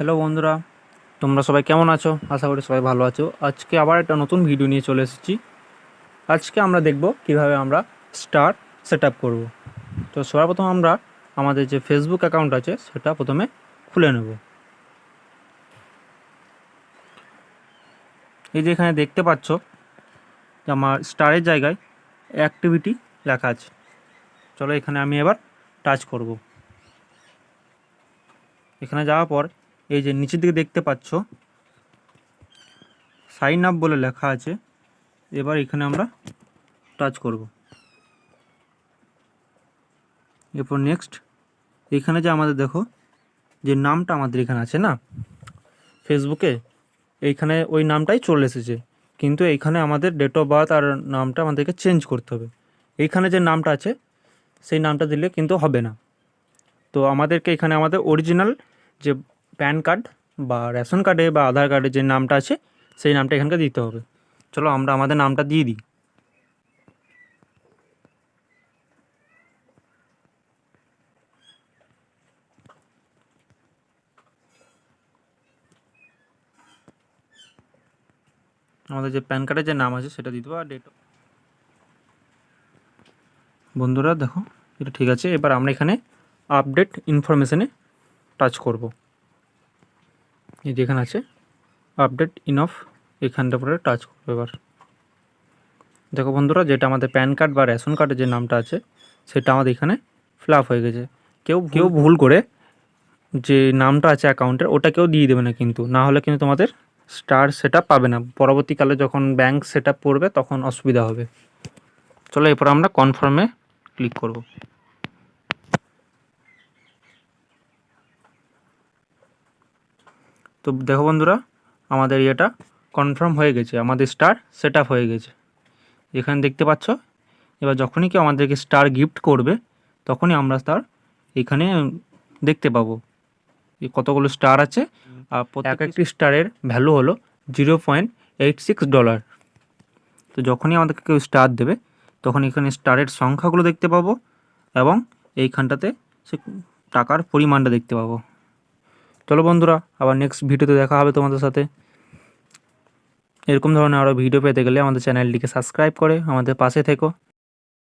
Hello বন্ধুরা, তোমরা সবাই কেমন আছো? আশা করি সবাই ভালো আছো। আজকে আবার একটা নতুন ভিডিও নিয়ে চলে এসেছি। আজকে আমরা দেখব কিভাবে আমরা স্টার সেট আপ করবো। তো সবার প্রথম আমরা আমাদের যে ফেসবুক অ্যাকাউন্ট আছে সেটা প্রথমে খুলে নেব। এই যে এখানে দেখতে পাচ্ছ যে আমার স্টারের জায়গায় অ্যাক্টিভিটি লেখা আছে। চলো এখানে আমি এবার টাচ করব। এখানে যাওয়ার পর এই যে নিচের দিকে দেখতে পাচ্ছ সাইন আপ বলে লেখা আছে। এবার এখানে আমরা টাচ করব। এরপর নেক্সট, এখানে যে আমাদের দেখো যে নামটা আমাদের এখানে আছে না ফেসবুকে, এইখানে ওই নামটাই চলে এসেছে, কিন্তু এইখানে আমাদের ডেট অফ বার্থ আর নামটা আমাদেরকে চেঞ্জ করতে হবে। এইখানে যে নামটা আছে সেই নামটা দিলে কিন্তু হবে না। তো আমাদেরকে এখানে আমাদের অরিজিনাল যে প্যান কার্ড বা রেশন কার্ডে বা আধার কার্ডে যে নামটা আছে সেই নামটা এখানকে দিতে হবে। চলো আমরা আমাদের নামটা দিয়ে দিই। আমাদের যে প্যান কার্ডের যে নাম আছে সেটা দিয়ে দেবো আর ডেট। বন্ধুরা দেখো এটা ঠিক আছে। এবার আমরা এখানে আপডেট ইনফরমেশনে টাচ করব। এই যেখানে আছে আপডেট ইনফ, এখানটার উপরে টাচ করবো। এবার দেখো বন্ধুরা, যেটা আমাদের প্যান কার্ড বা রেশন কার্ডের যে নামটা আছে সেটা আমাদের এখানে ফিল আপ হয়ে গেছে। কেউ ভুল করে যে নামটা আছে অ্যাকাউন্টের ওটা কেউ দিয়ে দেবে না, কিন্তু না হলে কিন্তু তোমাদের স্টার সেট আপ পাবে না। পরবর্তীকালে যখন ব্যাংক সেট আপ করবে তখন অসুবিধা হবে। চলো এরপর আমরা কনফার্মে ক্লিক করব। তো দেখো বন্ধুরা, আমাদের এটা কনফার্ম হয়ে গেছে, আমাদের স্টার সেট আপ হয়ে গেছে। এখানে দেখতে পাচ্ছ। এবার যখনই কেউ আমাদেরকে স্টার গিফট করবে তখনই আমরা তার এখানে দেখতে পাবো এই কতগুলো স্টার আছে। আর এক একটি স্টারের ভ্যালু হলো $0.86। তো যখনই আমাদেরকে কেউ স্টার দেবে তখন এখানে স্টারের সংখ্যাগুলো দেখতে পাবো এবং এইখানটাতে সে টাকার পরিমাণটা দেখতে পাবো। চলো বন্ধুরা, আবার নেক্সট ভিডিওতে দেখা হবে তোমাদের সাথে। এরকম ধরনের আরও ভিডিও পেতে গেলে আমাদের চ্যানেলটিকে সাবস্ক্রাইব করে আমাদের পাশে থেকো।